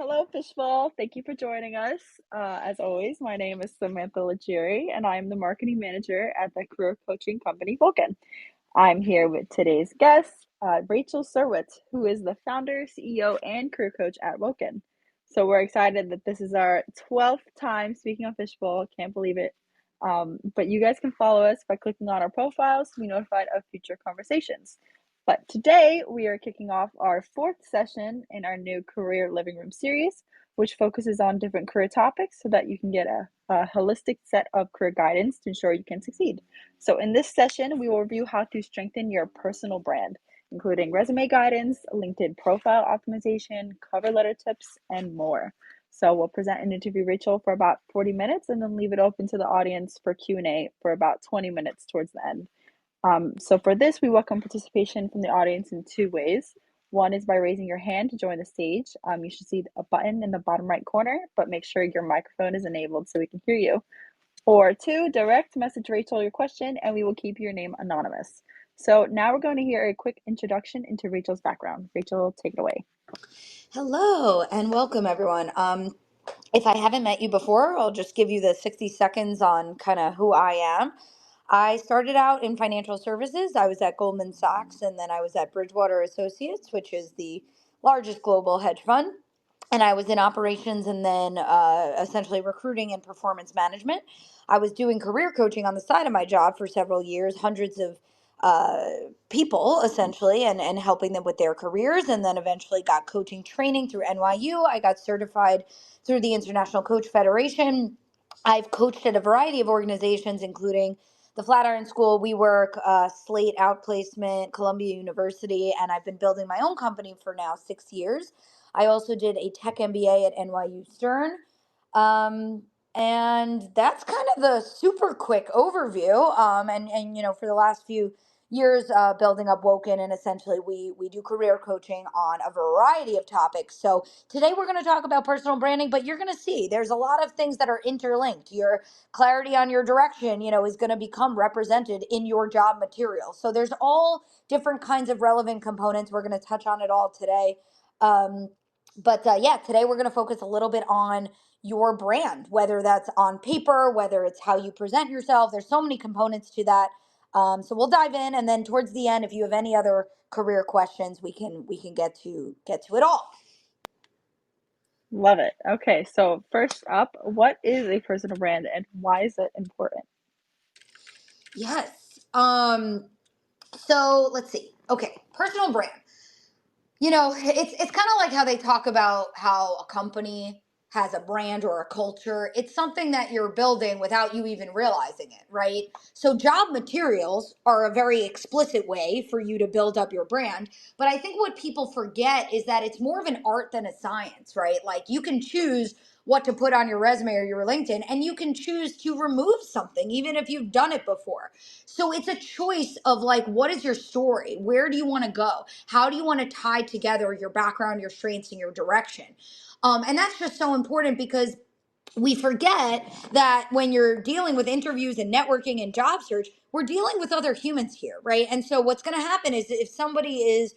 Hello, Fishbowl. Thank you for joining us. As always, my name is Samantha Legere, and I'm the marketing manager at the career coaching company Vulcan. I'm here with today's guest, Rachel Surwitz, who is the founder, CEO, and career coach at Vulcan. So we're excited that this is our 12th time speaking on Fishbowl. Can't believe it. But you guys can follow us by clicking on our profiles to be notified of future conversations. But today we are kicking off our fourth session in our new Career Living Room series, which focuses on different career topics so that you can get a holistic set of career guidance to ensure you can succeed. So, in this session, we will review how to strengthen your personal brand, including resume guidance, LinkedIn profile optimization, cover letter tips, and more. So, we'll present and interview Rachel for about 40 minutes and then leave it open to the audience for Q&A for about 20 minutes towards the end. So for this, we welcome participation from the audience in two ways. One is by raising your hand to join the stage. You should see a button in the bottom right corner, but make sure your microphone is enabled so we can hear you. Or two, direct message Rachel your question and we will keep your name anonymous. So now we're going to hear a quick introduction into Rachel's background. Rachel, take it away. Hello and welcome, everyone. If I haven't met you before, I'll just give you the 60 seconds on kind of who I am. I started out in financial services. I was at Goldman Sachs and then I was at Bridgewater Associates, which is the largest global hedge fund. And I was in operations and then essentially recruiting and performance management. I was doing career coaching on the side of my job for several years, hundreds of uh, people essentially, and helping them with their careers. And then eventually got coaching training through NYU. I got certified through the International Coach Federation. I've coached at a variety of organizations, including the Flatiron School, WeWork, Slate Outplacement, Columbia University, and I've been building my own company for now 6 years. I also did a tech MBA at NYU Stern. Um, and that's kind of the super quick overview. And for the last few years, building up Woken, and essentially we do career coaching on a variety of topics. So today we're going to talk about personal branding, but you're going to see there's a lot of things that are interlinked. Your clarity on your direction, is going to become represented in your job material. So there's all different kinds of relevant components. We're going to touch on it all today. But today we're going to focus a little bit on your brand, whether that's on paper, whether it's how you present yourself. There's so many components to that. So we'll dive in, and then towards the end, if you have any other career questions, we can get to it all. Love it. Okay, so first up, what is a personal brand and why is it important? Yes. So let's see. Okay, personal brand. It's kind of like how they talk about how a company has a brand or a culture. It's something that you're building without you even realizing it, right? So job materials are a very explicit way for you to build up your brand. But I think what people forget is that it's more of an art than a science, right? Like you can choose what to put on your resume or your LinkedIn, and you can choose to remove something, even if you've done it before. So it's a choice of like, what is your story? Where do you want to go? How do you want to tie together your background, your strengths, and your direction? And that's just so important because we forget that when you're dealing with interviews and networking and job search, we're dealing with other humans here, right? And so what's going to happen is if somebody is,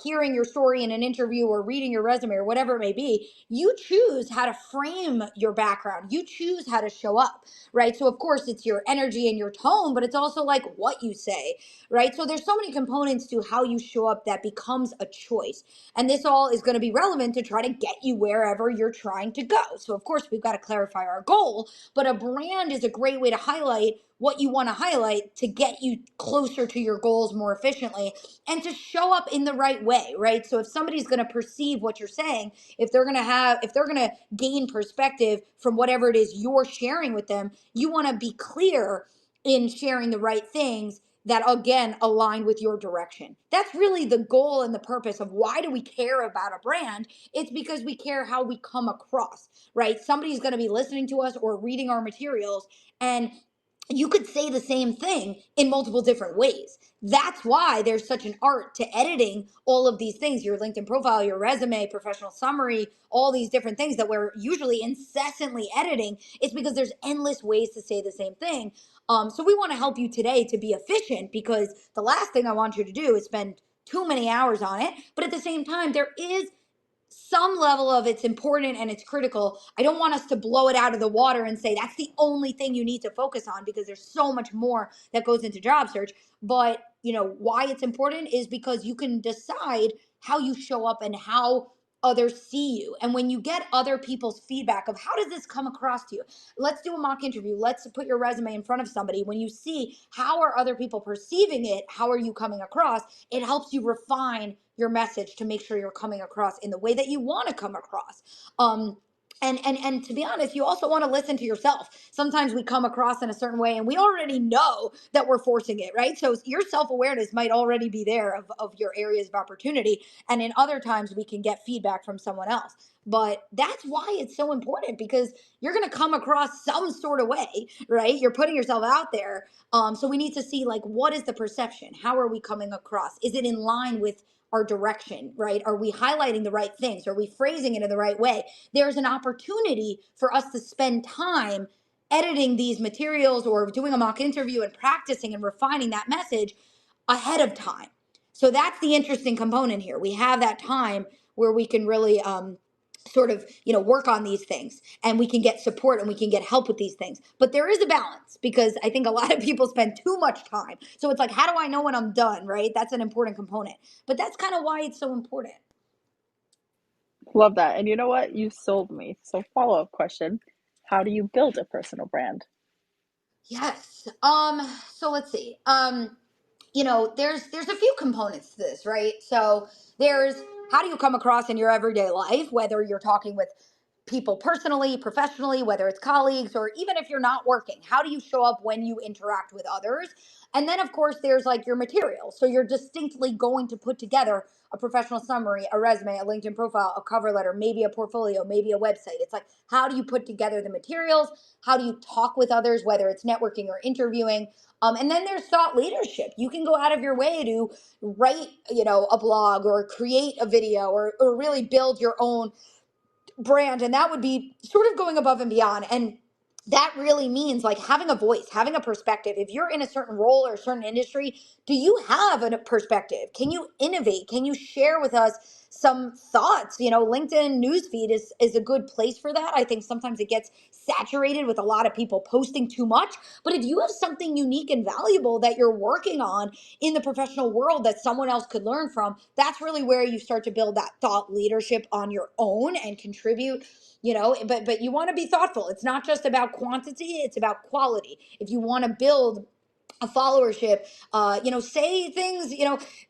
hearing your story in an interview or reading your resume or whatever it may be, you choose how to frame your background. You choose how to show up, right? So of course it's your energy and your tone, but it's also like what you say, right? So there's so many components to how you show up that becomes a choice. And this all is going to be relevant to try to get you wherever you're trying to go. So of course we've got to clarify our goal, but a brand is a great way to highlight what you want to highlight to get you closer to your goals more efficiently and to show up in the right way, right? So if somebody's going to perceive what you're saying, if they're going to gain perspective from whatever it is you're sharing with them, you want to be clear in sharing the right things that again align with your direction. That's really the goal and the purpose of why do we care about a brand? It's because we care how we come across, right? Somebody's going to be listening to us or reading our materials, and you could say the same thing in multiple different ways. That's why there's such an art to editing all of these things, your LinkedIn profile, your resume, professional summary, all these different things that we're usually incessantly editing. It's because there's endless ways to say the same thing. So we want to help you today to be efficient, because the last thing I want you to do is spend too many hours on it. But at the same time, there is some level of it's important and it's critical. I don't want us to blow it out of the water and say that's the only thing you need to focus on, because there's so much more that goes into job search. But, why it's important is because you can decide how you show up and how others see you. And when you get other people's feedback of how does this come across to you? Let's do a mock interview. Let's put your resume in front of somebody. When you see how are other people perceiving it, how are you coming across, it helps you refine your message to make sure you're coming across in the way that you want to come across. And to be honest, you also want to listen to yourself. Sometimes we come across in a certain way and we already know that we're forcing it, right? So your self-awareness might already be there of your areas of opportunity. And in other times we can get feedback from someone else. But that's why it's so important, because you're going to come across some sort of way, right? You're putting yourself out there. So we need to see, like, what is the perception? How are we coming across? Is it in line with our direction, right? Are we highlighting the right things? Are we phrasing it in the right way? There's an opportunity for us to spend time editing these materials or doing a mock interview and practicing and refining that message ahead of time. So that's the interesting component here. We have that time where we can really sort of work on these things, and we can get support and we can get help with these things. But there is a balance, because I think a lot of people spend too much time. So it's like, how do I know when I'm done, right? That's an important component. But that's kind of why it's so important. Love that. And you know what? You sold me. So, follow-up question. How do you build a personal brand? Yes. So let's see. There's a few components to this, right? So there's, how do you come across in your everyday life, whether you're talking with people personally, professionally, whether it's colleagues, or even if you're not working, how do you show up when you interact with others? And then, of course, there's like your material. So you're distinctly going to put together a professional summary, a resume, a LinkedIn profile, a cover letter, maybe a portfolio, maybe a website. It's like, how do you put together the materials? How do you talk with others, whether it's networking or interviewing? And then there's thought leadership. You can go out of your way to write, a blog or create a video, or really build your own brand. And that would be sort of going above and beyond. And that really means like having a voice, having a perspective. If you're in a certain role or a certain industry, do you have a perspective? Can you innovate? Can you share with us some thoughts? LinkedIn newsfeed is a good place for that. I think sometimes it gets saturated with a lot of people posting too much. But if you have something unique and valuable that you're working on in the professional world that someone else could learn from, that's really where you start to build that thought leadership on your own and contribute. But you want to be thoughtful. It's not just about quantity, it's about quality. If you want to build a followership, say things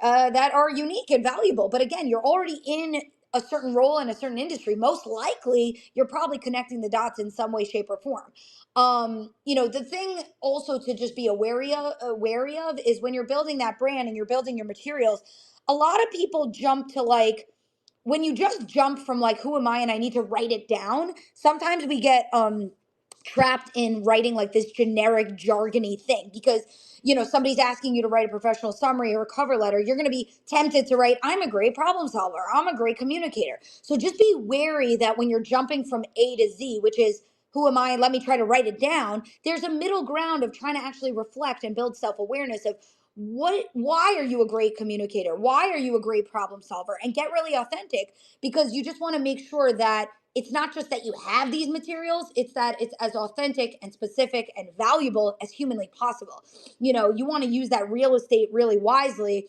that are unique and valuable. But again, you're already in a certain role in a certain industry. Most likely you're probably connecting the dots in some way, shape, or form. The thing also to just be wary of is when you're building that brand and you're building your materials, a lot of people jump to, like, when you just jump from like, who am I, and I need to write it down, sometimes we get trapped in writing like this generic jargony thing, because somebody's asking you to write a professional summary or a cover letter. You're going to be tempted to write, I'm a great problem solver, I'm a great communicator. So just be wary that when you're jumping from A to Z, which is, who am I, let me try to write it down, there's a middle ground of trying to actually reflect and build self-awareness of, why are you a great communicator, why are you a great problem solver, and get really authentic, because you just want to make sure that it's not just that you have these materials, it's that it's as authentic and specific and valuable as humanly possible. You want to use that real estate really wisely.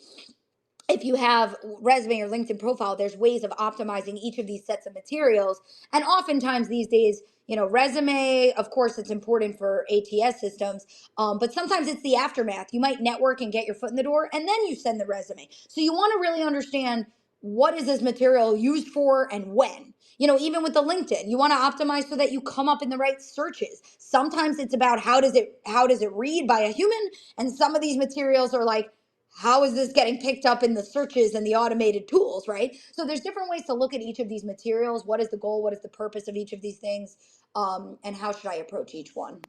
If you have resume or LinkedIn profile, there's ways of optimizing each of these sets of materials. And oftentimes these days, resume, of course, it's important for ATS systems, but sometimes it's the aftermath. You might network and get your foot in the door, and then you send the resume. So you want to really understand, what is this material used for and when? Even with the LinkedIn, you want to optimize so that you come up in the right searches. Sometimes it's about how does it read by a human, and some of these materials are like, how is this getting picked up in the searches and the automated tools, right? So there's different ways to look at each of these materials. What is the goal? What is the purpose of each of these things? And how should I approach each one?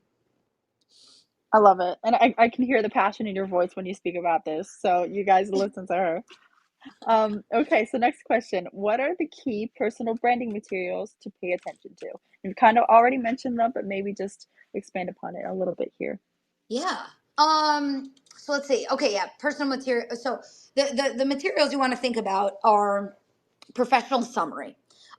I love it. And I can hear the passion in your voice when you speak about this. So, you guys listen to her. Okay, so next question. What are the key personal branding materials to pay attention to? You've kind of already mentioned them, but maybe just expand upon it a little bit here. Yeah. So let's see. Okay, yeah, personal material. So the materials you want to think about are professional summary.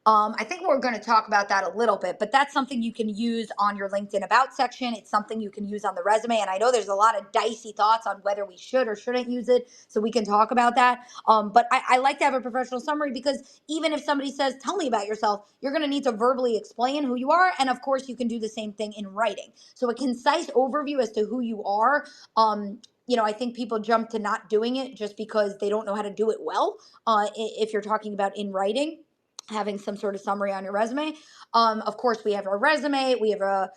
I think we're going to talk about that a little bit, but that's something you can use on your LinkedIn About section. It's something you can use on the resume. And I know there's a lot of dicey thoughts on whether we should or shouldn't use it, so we can talk about that. But I like to have a professional summary because even if somebody says, tell me about yourself, you're going to need to verbally explain who you are. And of course, you can do the same thing in writing. So a concise overview as to who you are. I think people jump to not doing it just because they don't know how to do it well. If you're talking about in writing, having some sort of summary on your resume. Of course, we have our resume, we have a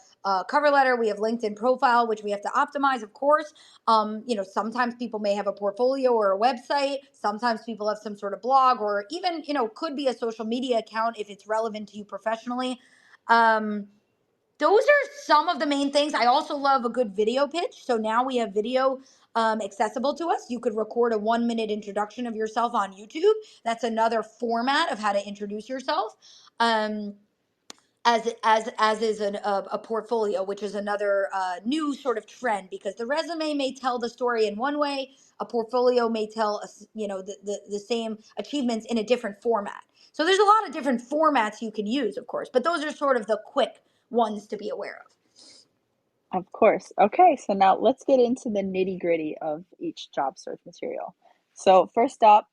cover letter, we have LinkedIn profile, which we have to optimize, of course. Sometimes people may have a portfolio or a website. Sometimes people have some sort of blog or even, could be a social media account if it's relevant to you professionally. Those are some of the main things. I also love a good video pitch. So now we have video accessible to us. You could record a 1-minute introduction of yourself on YouTube. That's another format of how to introduce yourself. As is a portfolio, which is another new sort of trend, because the resume may tell the story in one way, a portfolio may tell us, the same achievements in a different format. So there's a lot of different formats you can use, of course, but those are sort of the quick ones to be aware of. Of course. Okay, so now let's get into the nitty-gritty of each job search material. So first up,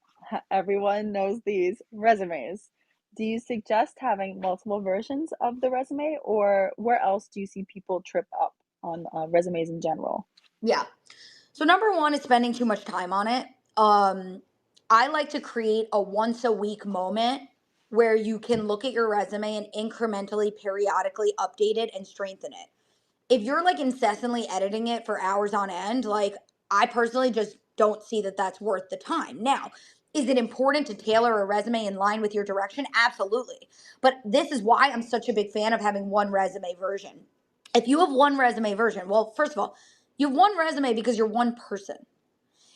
everyone knows these resumes. Do you suggest having multiple versions of the resume, or where else do you see people trip up on resumes in general? Yeah. So number one is spending too much time on it. I like to create a once a week moment where you can look at your resume and incrementally, periodically update it and strengthen it. If you're like incessantly editing it for hours on end, like I personally just don't see that that's worth the time. Now, is it important to tailor a resume in line with your direction? Absolutely. But this is why I'm such a big fan of having one resume version. If you have one resume version, well, first of all, you have one resume because you're one person.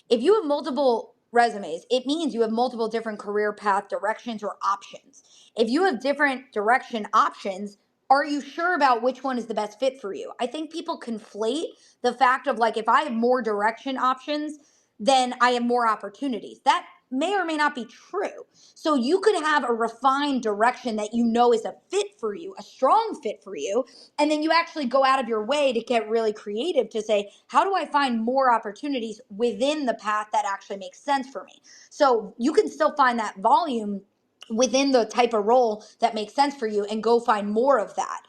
If you have multiple resumes, it means you have multiple different career path directions or options. If you have different direction options, are you sure about which one is the best fit for you? I think people conflate the fact of like, if I have more direction options, then I have more opportunities. That may or may not be true. So you could have a refined direction that you know is a fit for you, a strong fit for you, and then you actually go out of your way to get really creative to say, how do I find more opportunities within the path that actually makes sense for me? So you can still find that volume within the type of role that makes sense for you and go find more of that.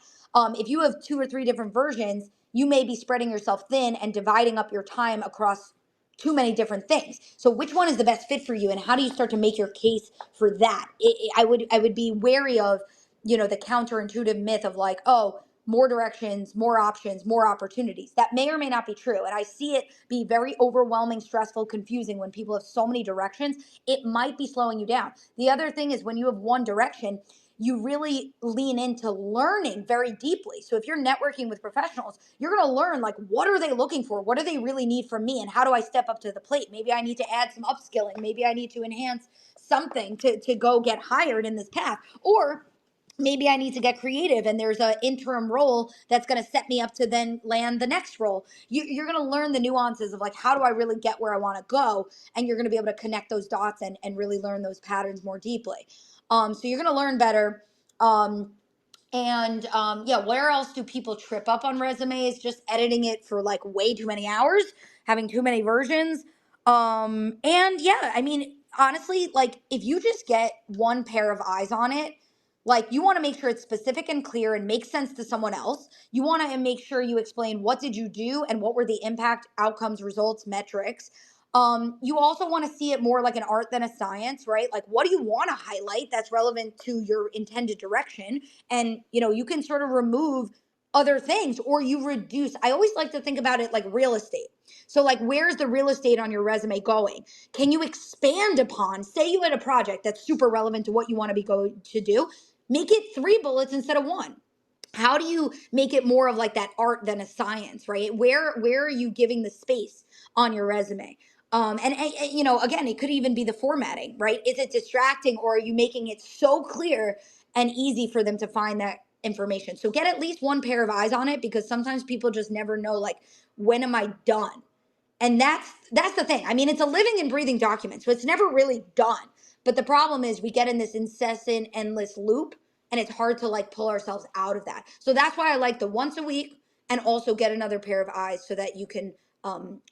If you have 2 or 3 different versions, you may be spreading yourself thin and dividing up your time across too many different things. So which one is the best fit for you, and how do you start to make your case for that? I would be wary of, the counterintuitive myth of like, oh, more directions, more options, more opportunities. That may or may not be true. And I see it be very overwhelming, stressful, confusing when people have so many directions. It might be slowing you down. The other thing is when you have one direction, you really lean into learning very deeply. So if you're networking with professionals, you're going to learn like, what are they looking for? What do they really need from me? And how do I step up to the plate? Maybe I need to add some upskilling. Maybe I need to enhance something to go get hired in this path. Or maybe I need to get creative and there's an interim role that's going to set me up to then land the next role. You're going to learn the nuances of like, how do I really get where I want to go? And you're going to be able to connect those dots and really learn those patterns more deeply. So you're going to learn better. Yeah, where else do people trip up on resumes? Just editing it for like way too many hours, having too many versions. And yeah, I mean, honestly, like if you just get one pair of eyes on it, like you want to make sure it's specific and clear and makes sense to someone else. You want to make sure you explain what did you do and what were the impact, outcomes, results, metrics. You also want to see it more like an art than a science, right? Like what do you want to highlight that's relevant to your intended direction? And you can sort of remove other things, or you reduce. I always like to think about it like real estate. So like, where's the real estate on your resume going? Can you expand upon, say you had a project that's super relevant to what you want to be going to do, make it 3 bullets instead of 1. How do you make it more of like that art than a science, right? Where are you giving the space on your resume? Again, it could even be the formatting, right? Is it distracting, or are you making it so clear and easy for them to find that information? So get at least one pair of eyes on it, because sometimes people just never know, like, when am I done? And that's the thing. I mean, it's a living and breathing document, so it's never really done. But the problem is we get in this incessant, endless loop and it's hard to like pull ourselves out of that. So that's why I like the once a week and also get another pair of eyes so that you can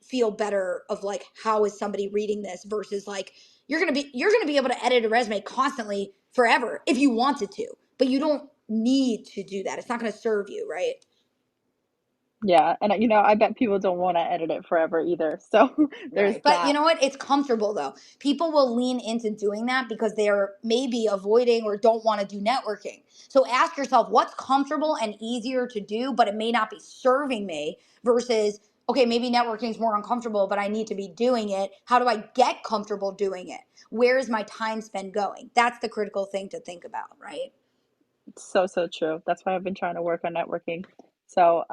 feel better of like how is somebody reading this versus like you're gonna be able to edit a resume constantly forever if you wanted to, but you don't need to do that. It's not gonna serve you, right? Yeah, and I bet people don't want to edit it forever either. So there's Right. But you that. know what? It's comfortable though. People will lean into doing that because they're maybe avoiding or don't want to do networking. So ask yourself what's comfortable and easier to do, but it may not be serving me versus, okay, maybe networking is more uncomfortable, but I need to be doing it. How do I get comfortable doing it? Where is my time spent going? That's the critical thing to think about, right? So, so true. That's why I've been trying to work on networking. So,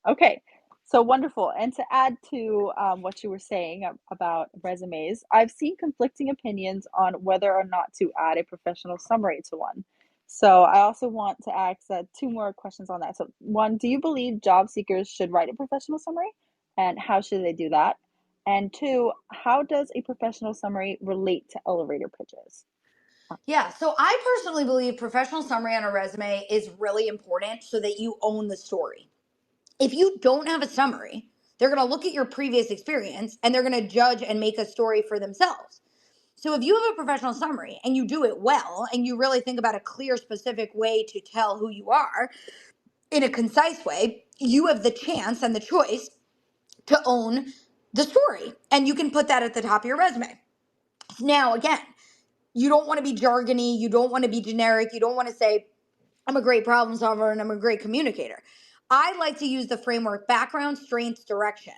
okay. So wonderful. And to add to what you were saying about resumes, I've seen conflicting opinions on whether or not to add a professional summary to one. So I also want to ask two more questions on that. So, one, do you believe job seekers should write a professional summary? And how should they do that? And two, how does a professional summary relate to elevator pitches? Yeah, so I personally believe professional summary on a resume is really important so that you own the story. If you don't have a summary, they're going to look at your previous experience and they're going to judge and make a story for themselves. So if you have a professional summary and you do it well and you really think about a clear, specific way to tell who you are in a concise way, you have the chance and the choice to own the story. And you can put that at the top of your resume. Now, again, you don't want to be jargony, you don't want to be generic, you don't want to say, I'm a great problem solver and I'm a great communicator. I like to use the framework background, strengths, direction.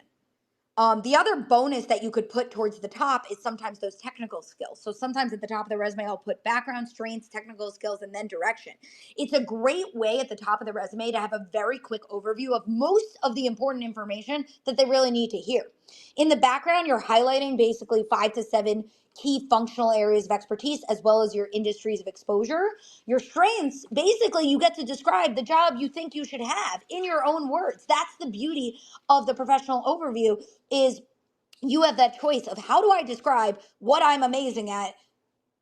The other bonus that you could put towards the top is sometimes those technical skills. So sometimes at the top of the resume, I'll put background, strengths, technical skills, and then direction. It's a great way at the top of the resume to have a very quick overview of most of the important information that they really need to hear. In the background, you're highlighting basically 5 to 7 key functional areas of expertise as well as your industries of exposure. Your strengths, basically, you get to describe the job you think you should have in your own words. That's the beauty of the professional overview is you have that choice of how do I describe what I'm amazing at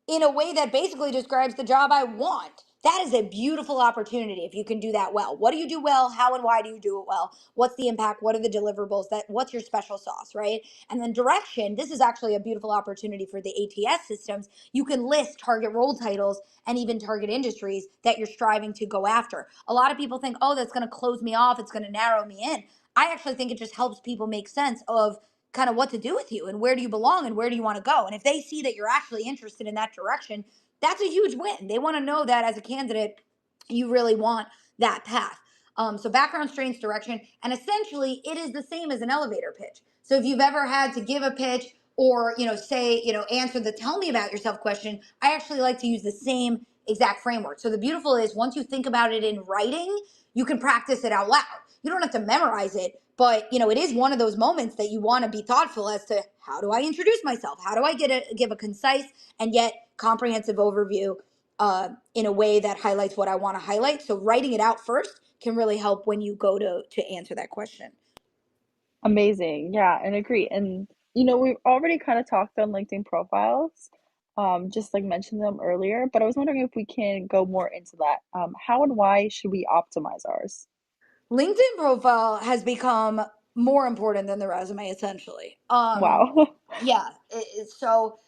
in a way that basically describes the job I want. That is a beautiful opportunity if you can do that well. What do you do well? How and why do you do it well? What's the impact? What are the deliverables? That what's your special sauce, right? And then direction, this is actually a beautiful opportunity for the ATS systems. You can list target role titles and even target industries that you're striving to go after. A lot of people think, "Oh, that's going to close me off, it's going to narrow me in." I actually think it just helps people make sense of kind of what to do with you and where do you belong and where do you want to go. And if they see that you're actually interested in that direction, that's a huge win. They want to know that as a candidate, you really want that path. So background, strengths, direction, and essentially it is the same as an elevator pitch. So if you've ever had to give a pitch or say answer the tell me about yourself question, I actually like to use the same exact framework. So the beautiful is once you think about it in writing, you can practice it out loud. You don't have to memorize it, but it is one of those moments that you want to be thoughtful as to how do I introduce myself? How do I give a concise and yet comprehensive overview in a way that highlights what I want to highlight? So writing it out first can really help when you go to answer that question. Amazing. Yeah, and agree. And we've already kind of talked on LinkedIn profiles, just like mentioned them earlier, but I was wondering if we can go more into that. How and why should we optimize ours? LinkedIn profile has become more important than the resume, essentially. Wow. Yeah. So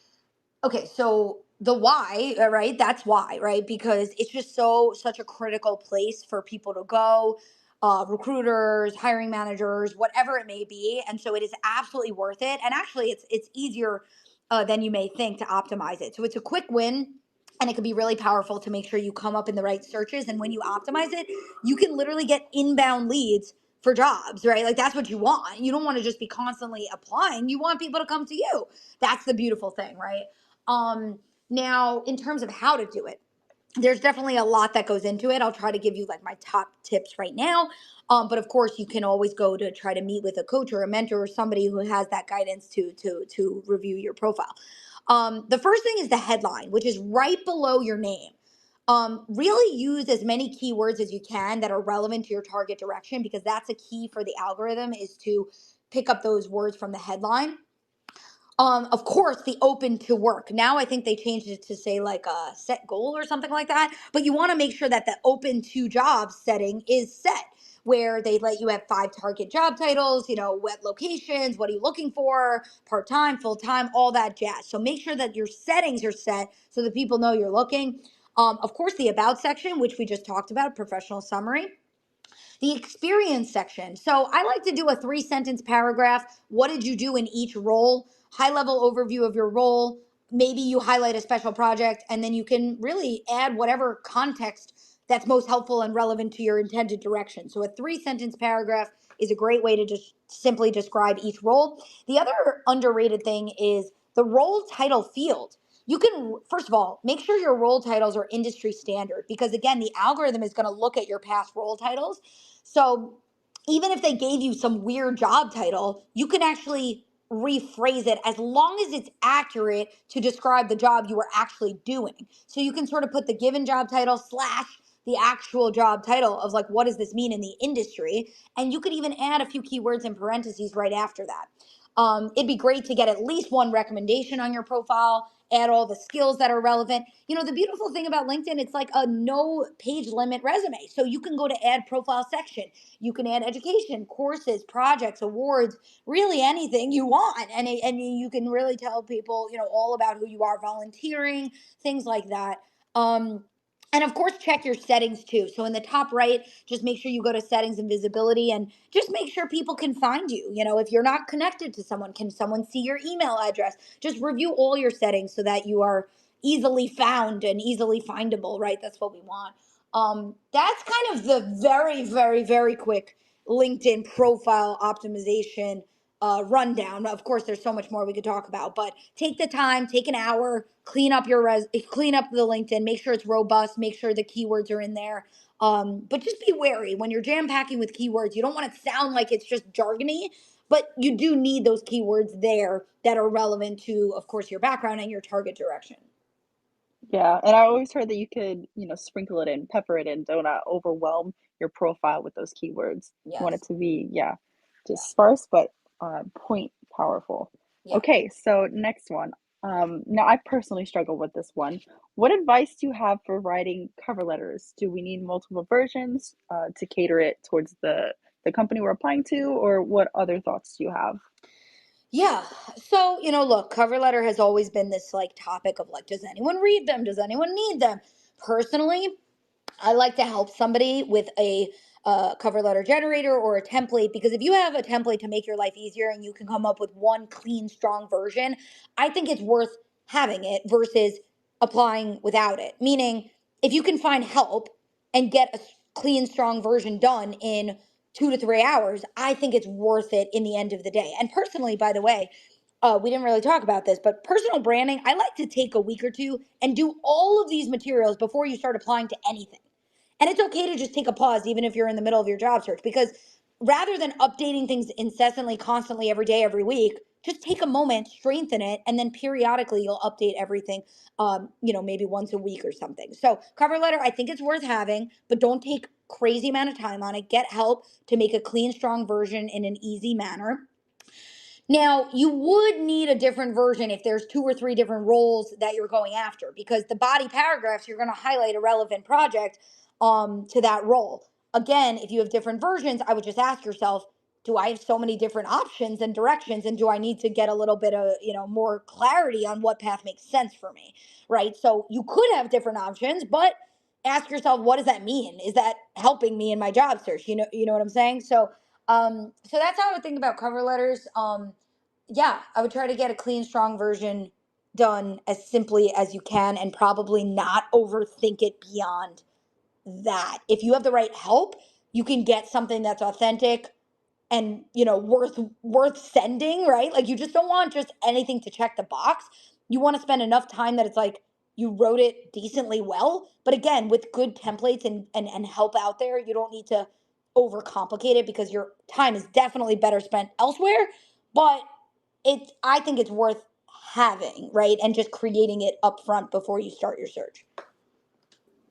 okay, so the why, right? That's why, right? Because it's just such a critical place for people to go, recruiters, hiring managers, whatever it may be, and so it is absolutely worth it. And actually, it's easier than you may think to optimize it. So it's a quick win. And it can be really powerful to make sure you come up in the right searches. And when you optimize it, you can literally get inbound leads for jobs, right? Like that's what you want. You don't want to just be constantly applying. You want people to come to you. That's the beautiful thing, right? Now, in terms of how to do it, there's definitely a lot that goes into it. I'll try to give you like my top tips right now. But of course, you can always go to try to meet with a coach or a mentor or somebody who has that guidance to review your profile. The first thing is the headline, which is right below your name. Really use as many keywords as you can that are relevant to your target direction because that's a key for the algorithm is to pick up those words from the headline. Of course, the open to work. Now I think they changed it to say like a set goal or something like that. But you want to make sure that the open to jobs setting is set, where they let you have five target job titles, what locations, what are you looking for, part time, full time, all that jazz. So make sure that your settings are set so that people know you're looking. Of course, the about section, which we just talked about, professional summary. The experience section. So I like to do a 3 sentence paragraph. What did you do in each role? High level overview of your role. Maybe you highlight a special project, and then you can really add whatever context that's most helpful and relevant to your intended direction. So a 3 sentence paragraph is a great way to just simply describe each role. The other underrated thing is the role title field. You can, first of all, make sure your role titles are industry standard, because again, the algorithm is going to look at your past role titles. So even if they gave you some weird job title, you can actually rephrase it as long as it's accurate to describe the job you were actually doing. So you can sort of put the given job title slash the actual job title of like, what does this mean in the industry? And you could even add a few keywords in parentheses right after that. It'd be great to get at least one recommendation on your profile, add all the skills that are relevant. The beautiful thing about LinkedIn, it's like a no page limit resume. So you can go to add profile section. You can add education, courses, projects, awards, really anything you want. And you can really tell people, all about who you are, volunteering, things like that. And of course, check your settings too. So in the top right, just make sure you go to settings and visibility, and just make sure people can find you. If you're not connected to someone, can someone see your email address? Just review all your settings so that you are easily found and easily findable, right? That's what we want. That's kind of the very, very, very quick LinkedIn profile optimization rundown. Of course, there's so much more we could talk about, but take the time, take an hour, clean up the LinkedIn, make sure it's robust, make sure the keywords are in there. But just be wary when you're jam packing with keywords. You don't want to sound like it's just jargony, but you do need those keywords there that are relevant to, of course, your background and your target direction. Yeah, and I always heard that you could, sprinkle it in, pepper it in, do not overwhelm your profile with those keywords. You want Yes. it to be, yeah, Yeah. just sparse but point powerful. Yeah. Okay, so next one. Now I personally struggle with this one. What advice do you have for writing cover letters? Do we need multiple versions to cater it towards the company we're applying to, or what other thoughts do you have? Yeah. So, look, cover letter has always been this like topic of like, does anyone read them? Does anyone need them? Personally, I like to help somebody with a cover letter generator or a template, because if you have a template to make your life easier and you can come up with one clean, strong version, I think it's worth having it versus applying without it. Meaning, if you can find help and get a clean, strong version done in 2 to 3 hours, I think it's worth it in the end of the day. And personally, by the way, we didn't really talk about this, but personal branding, I like to take a week or two and do all of these materials before you start applying to anything. And it's okay to just take a pause, even if you're in the middle of your job search, because rather than updating things incessantly, constantly, every day, every week, just take a moment, strengthen it, and then periodically you'll update everything, maybe once a week or something. So, cover letter, I think it's worth having, but don't take crazy amount of time on it. Get help to make a clean, strong version in an easy manner. Now, you would need a different version if there's two or three different roles that you're going after, because the body paragraphs, you're going to highlight a relevant project to that role. Again, if you have different versions, I would just ask yourself, do I have so many different options and directions, and do I need to get a little bit of, more clarity on what path makes sense for me, right? So you could have different options, but ask yourself, what does that mean? Is that helping me in my job search? You know what I'm saying? So that's how I would think about cover letters. Yeah, I would try to get a clean, strong version done as simply as you can, and probably not overthink it beyond that. If you have the right help, you can get something that's authentic and worth sending, right? Like, you just don't want just anything to check the box. You want to spend enough time that it's like you wrote it decently well, but again, with good templates and help out there, you don't need to overcomplicate it, because your time is definitely better spent elsewhere. But I think it's worth having, right? And just creating it up front before you start your search.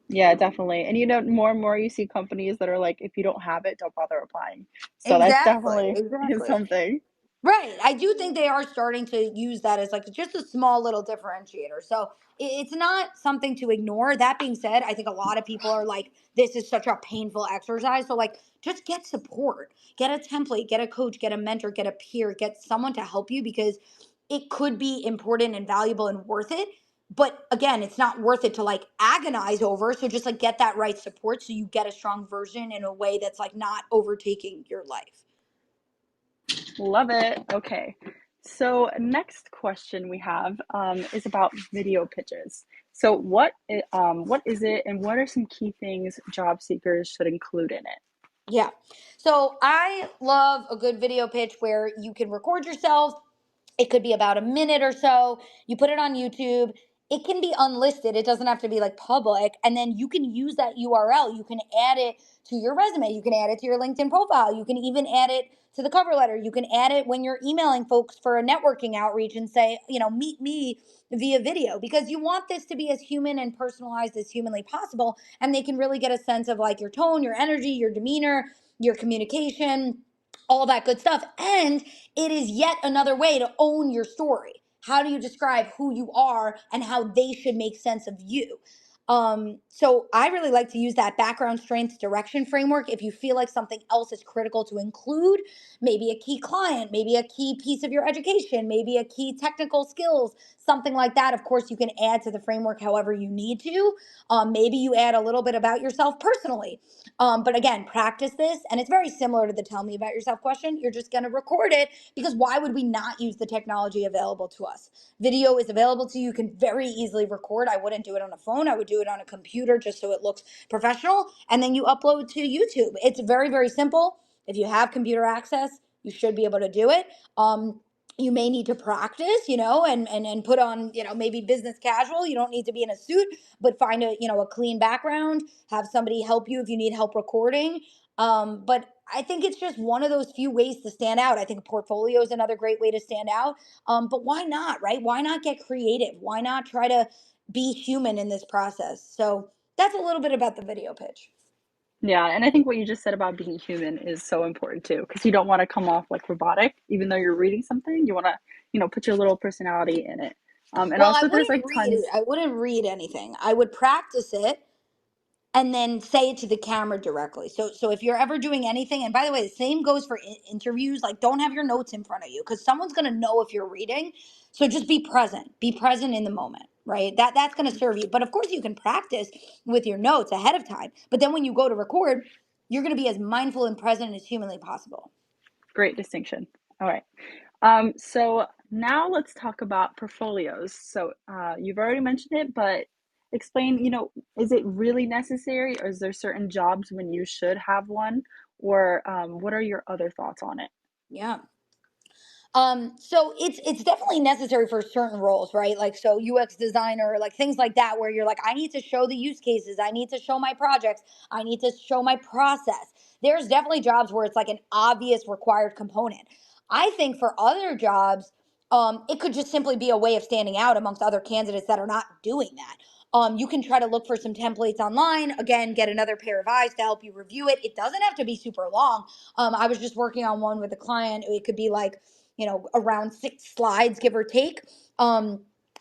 Yeah, definitely. And more and more you see companies that are like, if you don't have it, don't bother applying. So that's Exactly, definitely is exactly. something. Right. I do think they are starting to use that as like just a small little differentiator. So it's not something to ignore. That being said, I think a lot of people are like, this is such a painful exercise. So, like, just get support, get a template, get a coach, get a mentor, get a peer, get someone to help you because it could be important and valuable and worth it. But again, it's not worth it to like agonize over. So, just like get that right support so you get a strong version in a way that's like not overtaking your life. Love it. Okay. So next question we have is about video pitches. So what is it, and what are some key things job seekers should include in it? Yeah. So I love a good video pitch where you can record yourself. It could be about a minute or so. You put it on YouTube. It can be unlisted. It doesn't have to be like public. And then you can use that URL. You can add it to your resume. You can add it to your LinkedIn profile. You can even add it to the cover letter. You can add it when you're emailing folks for a networking outreach and say, meet me via video because you want this to be as human and personalized as humanly possible. And they can really get a sense of like your tone, your energy, your demeanor, your communication, all that good stuff. And it is yet another way to own your story. How do you describe who you are and how they should make sense of you? So I really like to use that background strengths direction framework. If you feel like something else is critical to include, maybe a key client, maybe a key piece of your education, maybe a key technical skills, something like that. Of course, you can add to the framework however you need to. Maybe you add a little bit about yourself personally. But again, practice this. And it's very similar to the tell me about yourself question. You're just going to record it because why would we not use the technology available to us? Video is available to you. You can very easily record. I wouldn't do it on a phone. I would do it on a computer just so it looks professional. And then you upload to YouTube. It's very, very simple. If you have computer access, you should be able to do it. You may need to practice, and put on, maybe business casual. You don't need to be in a suit, but find a clean background, have somebody help you if you need help recording. But I think it's just one of those few ways to stand out. I think a portfolio is another great way to stand out. But why not, right? Why not get creative? Why not try to be human in this process? So that's a little bit about the video pitch. Yeah, and I think what you just said about being human is so important too, because you don't want to come off like robotic, even though you're reading something. You want to, put your little personality in it. And Well, I also, there's wouldn't like read it. tons. I wouldn't read anything. I would practice it and then say it to the camera directly. So if you're ever doing anything, and by the way, the same goes for interviews, like don't have your notes in front of you because someone's going to know if you're reading. So just be present. Be present in the moment, right? That's going to serve you. But of course you can practice with your notes ahead of time. But then when you go to record, you're going to be as mindful and present as humanly possible. Great distinction. All right. So now let's talk about portfolios. So you've already mentioned it, but explain, is it really necessary, or is there certain jobs when you should have one? Or what are your other thoughts on it? Yeah. So it's definitely necessary for certain roles, right? Like so UX designer, like things like that, where you're like, I need to show the use cases, I need to show my projects, I need to show my process. There's definitely jobs where it's like an obvious required component. I think for other jobs, it could just simply be a way of standing out amongst other candidates that are not doing that. You can try to look for some templates online. Again, get another pair of eyes to help you review it. It doesn't have to be super long. I was just working on one with a client. It could be like around 6 slides, give or take.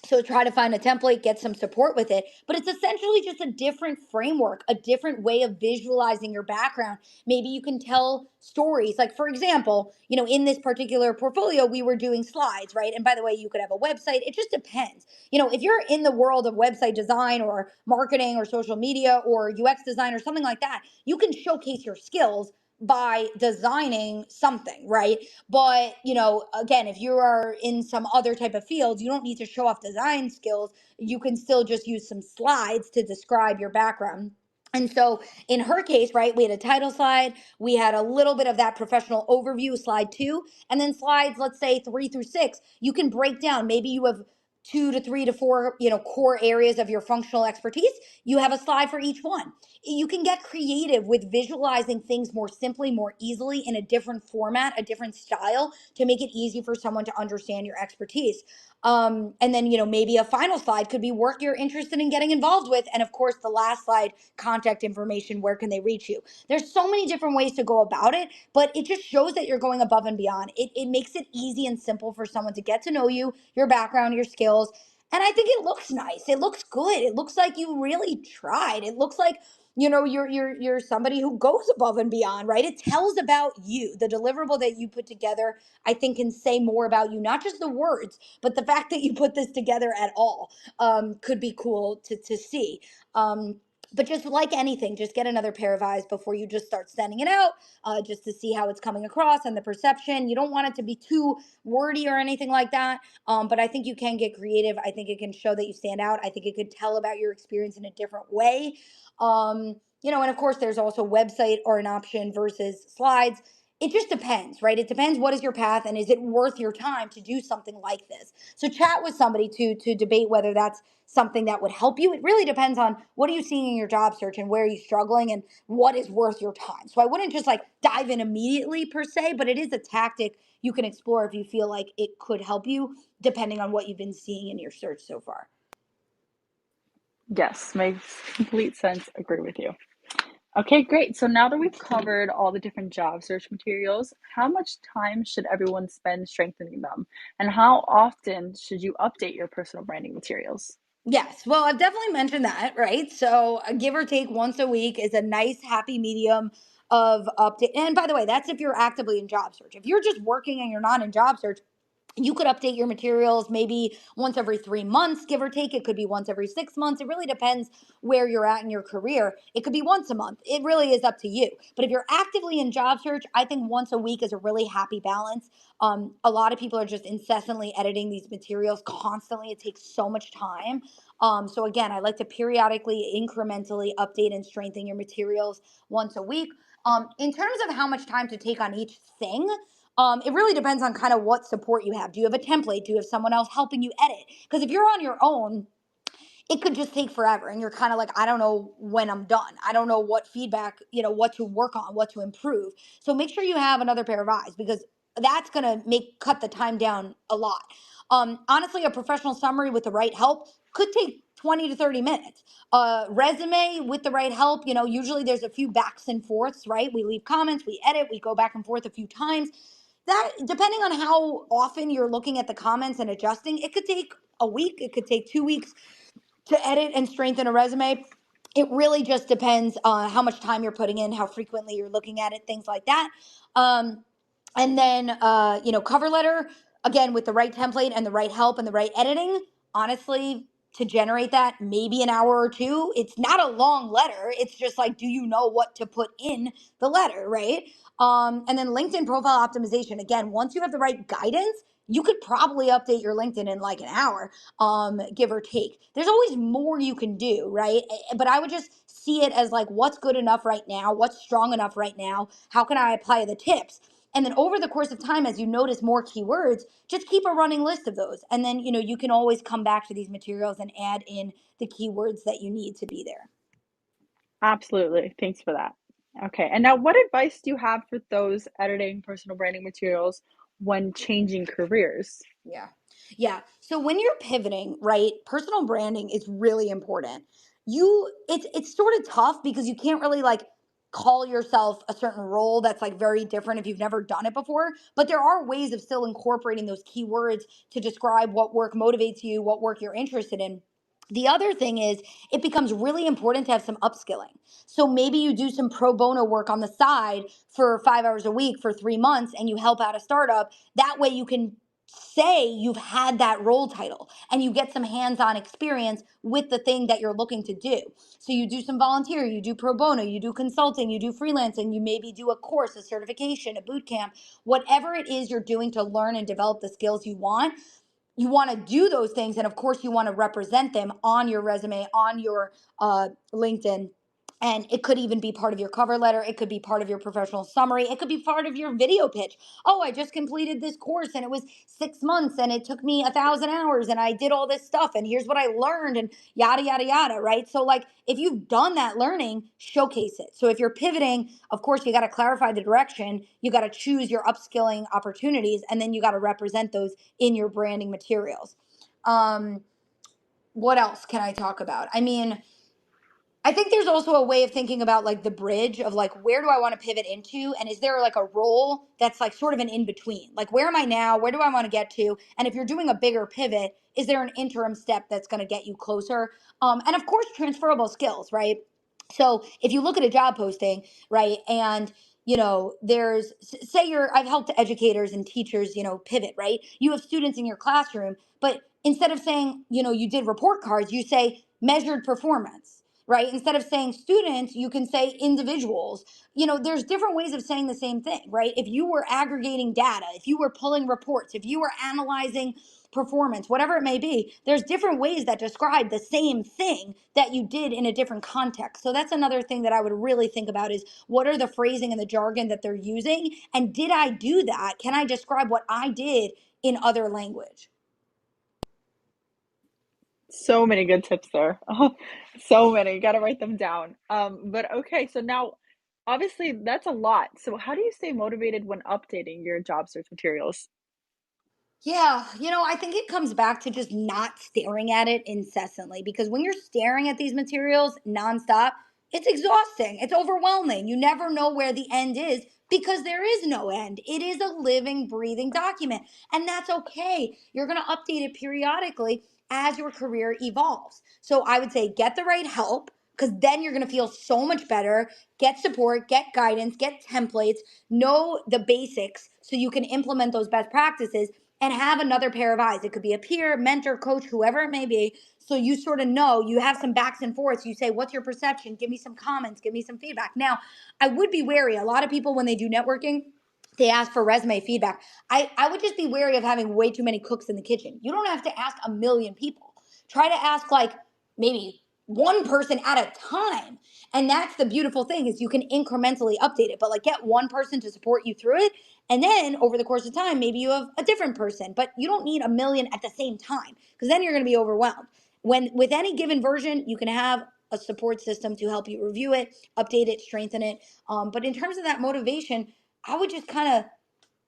So try to find a template, get some support with it. But it's essentially just a different framework, a different way of visualizing your background. Maybe you can tell stories. Like, for example, in this particular portfolio, we were doing slides, right? And by the way, you could have a website. It just depends. If you're in the world of website design or marketing or social media or UX design or something like that, you can showcase your skills by designing something, right? But, again, if you are in some other type of field, you don't need to show off design skills. You can still just use some slides to describe your background. And so in her case, right, we had a title slide, we had a little bit of that professional overview, slide 2, and then slides, let's say 3 through 6, you can break down. Maybe you have 2 to 3 to 4, core areas of your functional expertise, you have a slide for each one. You can get creative with visualizing things more simply, more easily, in a different format, a different style, to make it easy for someone to understand your expertise. And then, maybe a final slide could be work you're interested in getting involved with. And of course, the last slide, contact information, where can they reach you? There's so many different ways to go about it, but it just shows that you're going above and beyond. It makes it easy and simple for someone to get to know you, your background, your skills. And I think it looks nice. It looks good. It looks like you really tried. It looks like you're somebody who goes above and beyond, right? It tells about you. The deliverable that you put together, I think, can say more about you, not just the words, but the fact that you put this together at all, could be cool to see. But just like anything, just get another pair of eyes before you just start sending it out, just to see how it's coming across and the perception. You don't want it to be too wordy or anything like that. But I think you can get creative. I think it can show that you stand out. I think it could tell about your experience in a different way. And of course, there's also website or an option versus slides. It just depends, right? It depends, what is your path, and is it worth your time to do something like this? So chat with somebody to debate whether that's something that would help you. It really depends on what are you seeing in your job search and where are you struggling and what is worth your time. So I wouldn't just like dive in immediately per se, but it is a tactic you can explore if you feel like it could help you, depending on what you've been seeing in your search so far. Yes, makes complete sense. Agree with you. Okay, great. So now that we've covered all the different job search materials, how much time should everyone spend strengthening them? And how often should you update your personal branding materials? Yes, well, I've definitely mentioned that, right? So, give or take once a week is a nice, happy medium of update. And by the way, that's if you're actively in job search. If you're just working and you're not in job search, you could update your materials maybe once every 3 months, give or take. It could be once every 6 months. It really depends where you're at in your career. It could be once a month. It really is up to you. But if you're actively in job search, I think once a week is a really happy balance. A lot of people are just incessantly editing these materials constantly. It takes so much time. So again, I like to periodically, incrementally update and strengthen your materials once a week. In terms of how much time to take on each thing, it really depends on kind of what support you have. Do you have a template? Do you have someone else helping you edit? Because if you're on your own, it could just take forever and you're kind of like, I don't know when I'm done. I don't know what feedback, what to work on, what to improve. So make sure you have another pair of eyes, because that's going to make cut the time down a lot. Honestly, a professional summary with the right help could take 20 to 30 minutes. Resume with the right help, usually there's a few backs and forths, right? We leave comments, we edit, we go back and forth a few times. That, depending on how often you're looking at the comments and adjusting, it could take a week, it could take 2 weeks to edit and strengthen a resume. It really just depends on how much time you're putting in, how frequently you're looking at it, things like that. Um, and then, cover letter, again, with the right template and the right help and the right editing, honestly, to generate that, maybe an hour or two. It's not a long letter. It's just like, do you know what to put in the letter, right? And then LinkedIn profile optimization. Again, once you have the right guidance, you could probably update your LinkedIn in like an hour, give or take. There's always more you can do, right? But I would just see it as like, what's good enough right now? What's strong enough right now? How can I apply the tips? And then over the course of time, as you notice more keywords, just keep a running list of those. And then, you can always come back to these materials and add in the keywords that you need to be there. Absolutely. Thanks for that. Okay. And now, what advice do you have for those editing personal branding materials when changing careers? Yeah. Yeah. So when you're pivoting, right, personal branding is really important. It's sort of tough because you can't really like call yourself a certain role that's like very different if you've never done it before, but there are ways of still incorporating those keywords to describe what work motivates you, what work you're interested in. The other thing is, it becomes really important to have some upskilling. So maybe you do some pro bono work on the side for 5 hours a week for 3 months and you help out a startup. That way you can say you've had that role title and you get some hands-on experience with the thing that you're looking to do. So you do some volunteer, you do pro bono, you do consulting, you do freelancing, you maybe do a course, a certification, a boot camp, whatever it is you're doing to learn and develop the skills you want to do those things. And of course, you want to represent them on your resume, on your LinkedIn. And it could even be part of your cover letter. It could be part of your professional summary. It could be part of your video pitch. Oh, I just completed this course and it was 6 months and it took me 1,000 hours and I did all this stuff and here's what I learned and yada, yada, yada, right? So, like, if you've done that learning, showcase it. So, if you're pivoting, of course, you got to clarify the direction. You got to choose your upskilling opportunities and then you got to represent those in your branding materials. Um, what else can I talk about? I mean, I think there's also a way of thinking about like the bridge of like where do I want to pivot into, and is there like a role that's like sort of an in between? Like, where am I now? Where do I want to get to? And if you're doing a bigger pivot, is there an interim step that's going to get you closer? And of course, transferable skills, right? So if you look at a job posting, right, and there's, say I've helped educators and teachers, pivot, right? You have students in your classroom, but instead of saying, you did report cards, you say measured performance, right? Instead of saying students, you can say individuals. There's different ways of saying the same thing, right? If you were aggregating data, if you were pulling reports, if you were analyzing performance, whatever it may be, there's different ways that describe the same thing that you did in a different context. So that's another thing that I would really think about is what are the phrasing and the jargon that they're using? And did I do that? Can I describe what I did in other language? So many good tips there. So many. Got to write them down. But okay, so now obviously that's a lot. So how do you stay motivated when updating your job search materials? Yeah, I think it comes back to just not staring at it incessantly because when you're staring at these materials nonstop, it's exhausting. It's overwhelming. You never know where the end is because there is no end. It is a living, breathing document, and that's okay. You're going to update it periodically as your career evolves. So I would say get the right help because then you're going to feel so much better. Get support, get guidance, get templates, know the basics so you can implement those best practices and have another pair of eyes. It could be a peer, mentor, coach, whoever it may be. So you sort of know, you have some backs and forths. You say, what's your perception? Give me some comments, give me some feedback. Now, I would be wary. A lot of people, when they do networking, they ask for resume feedback. I would just be wary of having way too many cooks in the kitchen. You don't have to ask a million people. Try to ask like maybe one person at a time. And that's the beautiful thing is you can incrementally update it, but like get one person to support you through it. And then over the course of time, maybe you have a different person, but you don't need a million at the same time because then you're going to be overwhelmed. When with any given version, you can have a support system to help you review it, update it, strengthen it. But in terms of that motivation, I would just kind of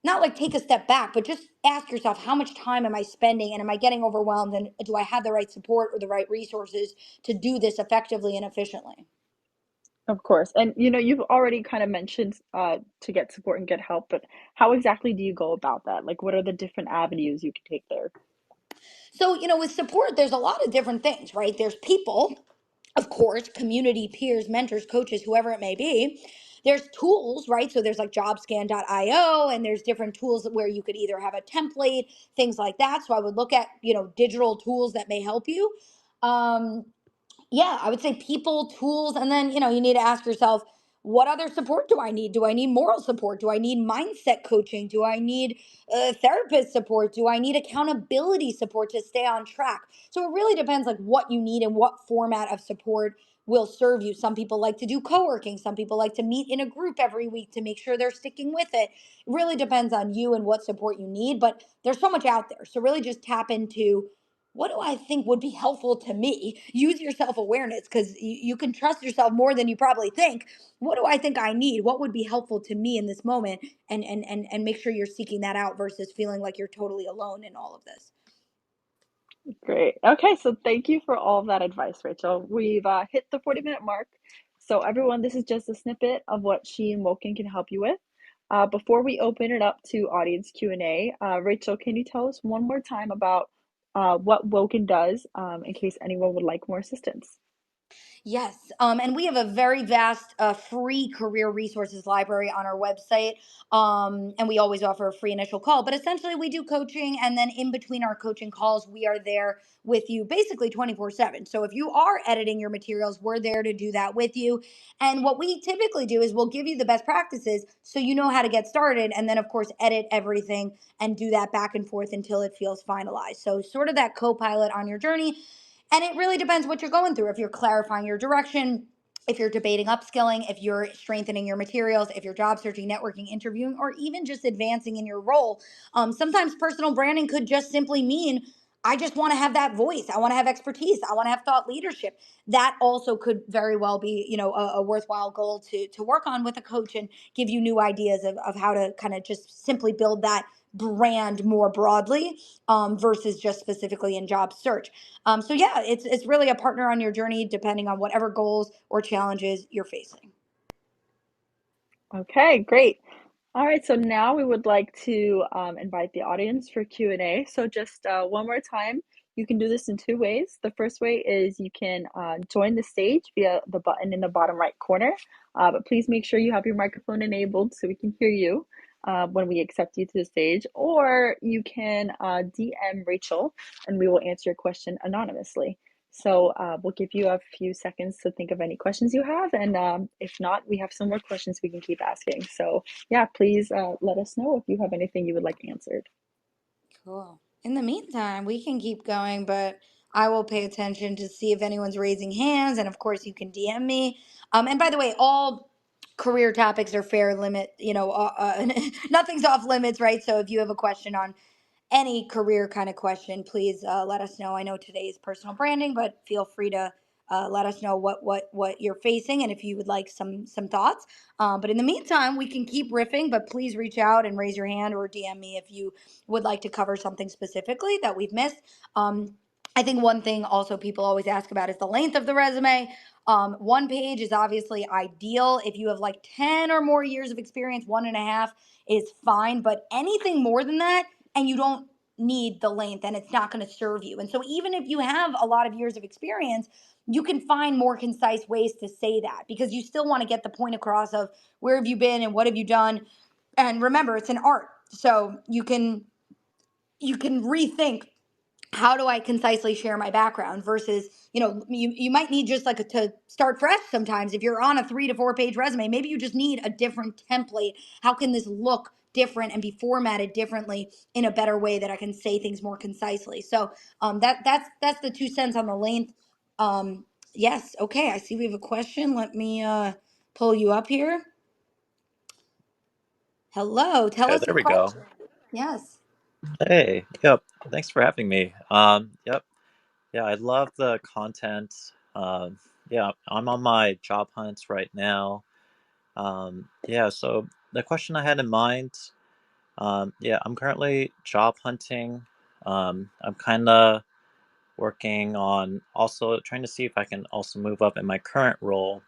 not like take a step back, but just ask yourself how much time am I spending and am I getting overwhelmed and do I have the right support or the right resources to do this effectively and efficiently? Of course. And you've already kind of mentioned to get support and get help, but how exactly do you go about that? Like what are the different avenues you can take there? So, with support, there's a lot of different things, right? There's people, of course, community, peers, mentors, coaches, whoever it may be. There's tools, right? So there's like jobscan.io and there's different tools where you could either have a template, things like that. So I would look at, digital tools that may help you. Um, yeah, I would say people, tools, and then, you need to ask yourself, what other support do I need? Do I need moral support? Do I need mindset coaching? Do I need therapist support? Do I need accountability support to stay on track? So it really depends like what you need and what format of support will serve you. Some people like to do co-working. Some people like to meet in a group every week to make sure they're sticking with it. It really depends on you and what support you need, but there's so much out there. So really just tap into what do I think would be helpful to me? Use your self awareness because you can trust yourself more than you probably think. What do I think I need? What would be helpful to me in this moment? And make sure you're seeking that out versus feeling like you're totally alone in all of this. Great. Okay, so thank you for all of that advice, Rachel. We've hit the 40-minute mark. So everyone, this is just a snippet of what She and Woken can help you with. Before we open it up to audience Q&A, Rachel, can you tell us one more time about what Woken does in case anyone would like more assistance? Yes, and we have a very vast free career resources library on our website, and we always offer a free initial call. But essentially, we do coaching, and then in between our coaching calls, we are there with you basically 24/7. So if you are editing your materials, we're there to do that with you. And what we typically do is we'll give you the best practices so you know how to get started, and then of course edit everything and do that back and forth until it feels finalized. So sort of that co-pilot on your journey, and it really depends what you're going through. If you're clarifying your direction, if you're debating upskilling, if you're strengthening your materials, if you're job searching, networking, interviewing, or even just advancing in your role. Sometimes personal branding could just simply mean I just want to have that voice. I want to have expertise. I want to have thought leadership. That also could very well be, a worthwhile goal to work on with a coach and give you new ideas of how to kind of just simply build that brand more broadly, versus just specifically in job search. So yeah, it's really a partner on your journey, depending on whatever goals or challenges you're facing. Okay, great. All right, so now we would like to invite the audience for Q&A. So just one more time, you can do this in two ways. The first way is you can join the stage via the button in the bottom right corner, but please make sure you have your microphone enabled so we can hear you when we accept you to the stage. Or you can DM Rachel and we will answer your question anonymously. So we'll give you a few seconds to think of any questions you have, and if not, we have some more questions we can keep asking. So yeah, please let us know if you have anything you would like answered. Cool. In the meantime, we can keep going, but I will pay attention to see if anyone's raising hands. And of course, you can DM me. And by the way, all career topics are fair limit, nothing's off limits, right? So if you have a question on any career kind of question, please let us know. I know today is personal branding, but feel free to let us know what you're facing and if you would like some thoughts. But in the meantime, we can keep riffing. But please reach out and raise your hand or DM me if you would like to cover something specifically that we've missed. I think one thing also people always ask about is the length of the resume. One page is obviously ideal. If you have like 10 or more years of experience, 1.5 is fine. But anything more than that, and you don't need the length, and it's not going to serve you. And so even if you have a lot of years of experience, you can find more concise ways to say that, because you still want to get the point across of where have you been and what have you done. And remember, it's an art. So you can rethink, how do I concisely share my background versus, you might need just like to start fresh sometimes. If you're on a 3 to 4 page resume, maybe you just need a different template. How can this look different and be formatted differently in a better way that I can say things more concisely? So that's the 2 cents on the length. Yes. Okay. I see we have a question. Let me pull you up here. Hello. Tell Okay, us there your we go. question. Yes. Hey, yep. Thanks for having me. Yep. Yeah, I love the content. Yeah, I'm on my job hunts right now. Yeah, so the question I had in mind, yeah, I'm currently job hunting. I'm kind of working on also trying to see if I can also move up in my current role.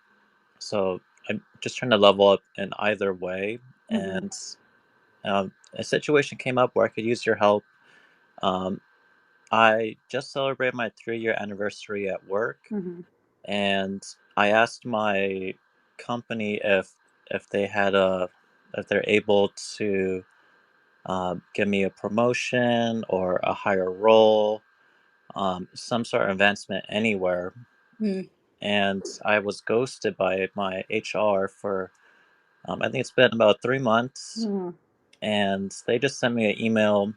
So I'm just trying to level up in either way. Mm-hmm. And a situation came up where I could use your help. Um, I just celebrated my 3-year anniversary at work, Mm-hmm. and I asked my company if they had a if they're able to give me a promotion or a higher role, some sort of advancement anywhere. Mm-hmm. And I was ghosted by my HR for I think it's been about 3 months, and they just sent me an email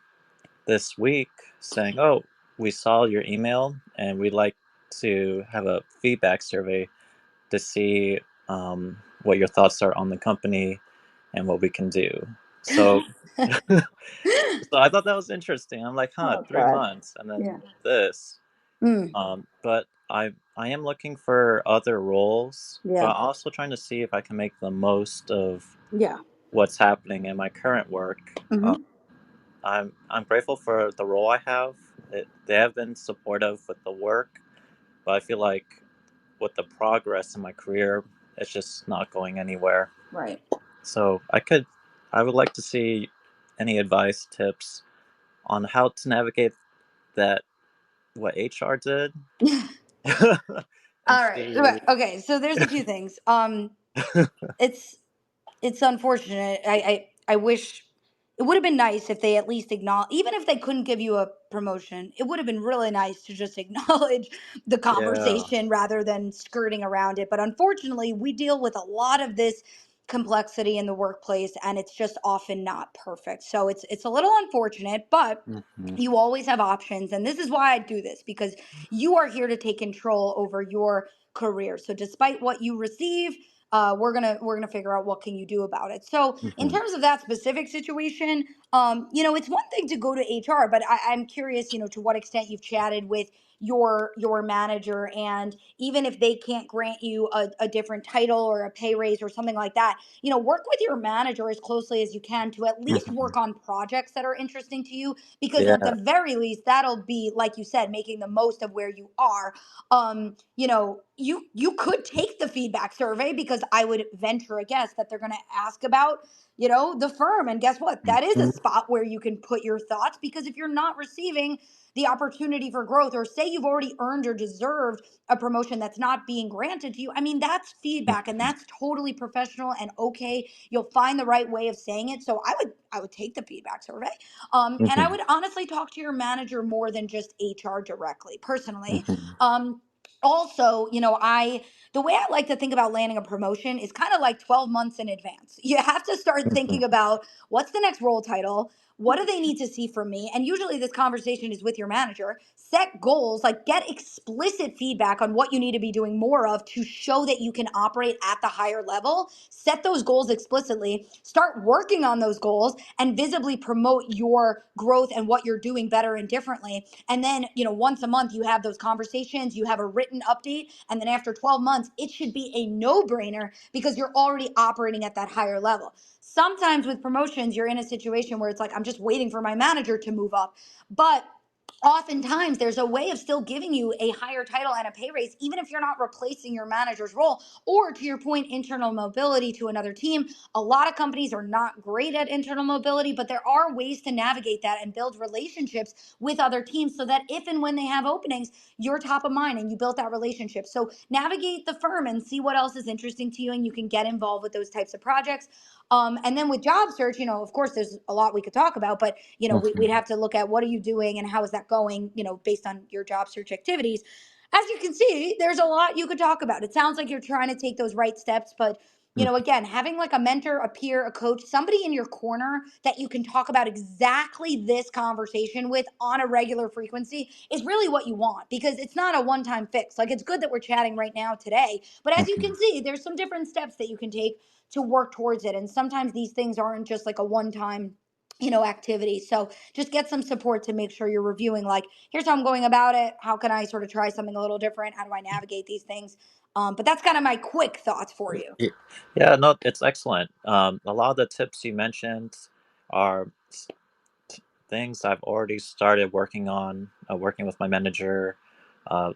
this week saying, "Oh, we saw your email and we'd like to have a feedback survey to see what your thoughts are on the company and what we can do." So, so I thought that was interesting. I'm like, huh, Oh three God. months and then Yeah. this. Mm. But I am looking for other roles, Yeah. but also trying to see if I can make the most of Yeah. what's happening in my current work. Uh, Mm-hmm. I'm grateful for the role I have. They have been supportive with the work, but I feel like with the progress in my career, it's just not going anywhere. Right. So I would like to see any advice, tips on how to navigate that, what HR did, and All right. see. Right. Okay. So there's a few things. It's it's unfortunate. I wish it would have been nice if they at least acknowledge, even if they couldn't give you a promotion, it would have been really nice to just acknowledge the Yeah. conversation rather than skirting around it. But unfortunately, we deal with a lot of this complexity in the workplace, and it's just often not perfect. So it's a little unfortunate, but Hmm. you always have options. And this is why I do this, because you are here to take control over your career. So despite what you receive, we're gonna figure out what can you do about it. So in Hmm. terms of that specific situation, it's one thing to go to HR, but I'm curious, to what extent you've chatted with your manager, and even if they can't grant you a different title or a pay raise or something like that, work with your manager as closely as you can to at least Hmm. work on projects that are interesting to you, because at Yeah. the very least, that'll be, like you said, making the most of where you are. You could take the feedback survey, because I would venture a guess that they're going to ask about, the firm. And guess what? That is a Hmm. spot where you can put your thoughts, because if you're not receiving the opportunity for growth, or say you've already earned or deserved a promotion that's not being granted to you, I mean, that's feedback, and that's totally professional and okay. You'll find the right way of saying it. So I would take the feedback survey. And I Hmm. would honestly talk to your manager more than just HR directly, personally. Hmm. Um, Also, the way I like to think about landing a promotion is kind of like 12 months in advance. You have to start Hmm. thinking about what's the next role title? What do they need to see from me? And usually this conversation is with your manager. Set goals, like get explicit feedback on what you need to be doing more of to show that you can operate at the higher level. Set those goals explicitly, start working on those goals, and visibly promote your growth and what you're doing better and differently. And then, once a month, you have those conversations, you have a written update. And then after 12 months, it should be a no brainer, because you're already operating at that higher level. Sometimes with promotions, you're in a situation where it's like, I'm just waiting for my manager to move up. But oftentimes there's a way of still giving you a higher title and a pay raise, even if you're not replacing your manager's role. Or to your point, internal mobility to another team. A lot of companies are not great at internal mobility, but there are ways to navigate that and build relationships with other teams, so that if and when they have openings, you're top of mind and you built that relationship. So navigate the firm and see what else is interesting to you, and you can get involved with those types of projects. And then with job search, of course, there's a lot we could talk about, but we'd Hmm. have to look at what are you doing and how is that going, based on your job search activities. As you can see, there's a lot you could talk about. It sounds like you're trying to take those right steps, but again, having like a mentor, a peer, a coach, somebody in your corner that you can talk about exactly this conversation with on a regular frequency is really what you want, because it's not a one-time fix. Like, it's good that we're chatting right now today, but as you Hmm. can see, there's some different steps that you can take to work towards it. And sometimes these things aren't just like a one-time activity. So just get some support to make sure you're reviewing, like, here's how I'm going about it, how can I sort of try something a little different, how do I navigate these things. But that's kind of my quick thoughts for you. Yeah, no, it's excellent. A lot of the tips you mentioned are things I've already started working on, working with my manager,